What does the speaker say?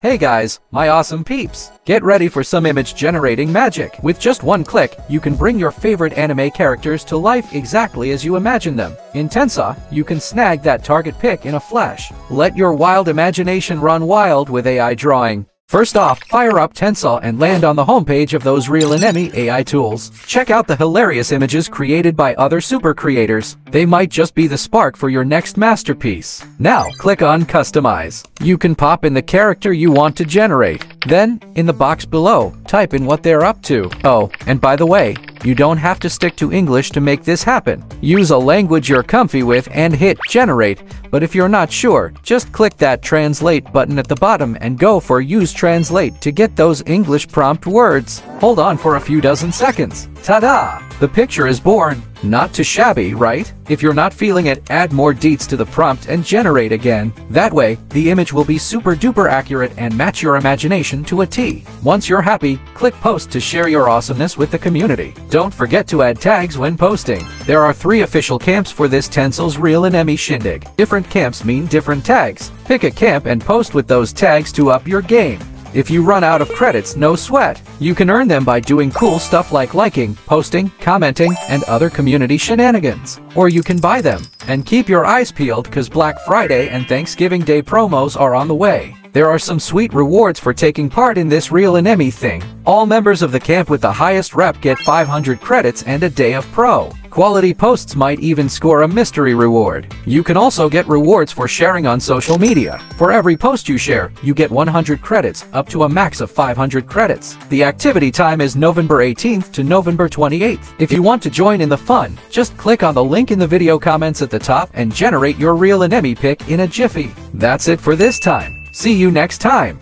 Hey guys, my awesome peeps! Get ready for some image generating magic. With just one click, you can bring your favorite anime characters to life exactly as you imagine them. In TensorArt, you can snag that target pic in a flash. Let your wild imagination run wild with AI drawing. First off, fire up TensorArt and land on the homepage of those RealAnime AI tools. Check out the hilarious images created by other super creators. They might just be the spark for your next masterpiece. Now, click on Customize. You can pop in the character you want to generate. Then, in the box below, type in what they're up to. Oh, and by the way, you don't have to stick to English to make this happen. Use a language you're comfy with and hit Generate. But if you're not sure, just click that Translate button at the bottom and go for Use Translate to get those English prompt words. Hold on for a few dozen seconds. Ta-da! The picture is born. Not too shabby, right? If you're not feeling it, add more deets to the prompt and generate again. That way, the image will be super duper accurate and match your imagination to a T. Once you're happy, click Post to share your awesomeness with the community. Don't forget to add tags when posting. There are 3 official camps for this TensorArt's RealAnime shindig. Different camps mean different tags. Pick a camp and post with those tags to up your game. If you run out of credits, no sweat. You can earn them by doing cool stuff like liking, posting, commenting, and other community shenanigans. Or you can buy them. And keep your eyes peeled cause Black Friday and Thanksgiving Day promos are on the way. There are some sweet rewards for taking part in this RealAnime thing. All members of the camp with the highest rep get 500 credits and a day of pro. Quality posts might even score a mystery reward. You can also get rewards for sharing on social media. For every post you share, you get 100 credits, up to a max of 500 credits. The activity time is November 18th to November 28th. If you want to join in the fun, just click on the link in the video comments at the top and generate your RealAnime pic in a jiffy. That's it for this time. See you next time!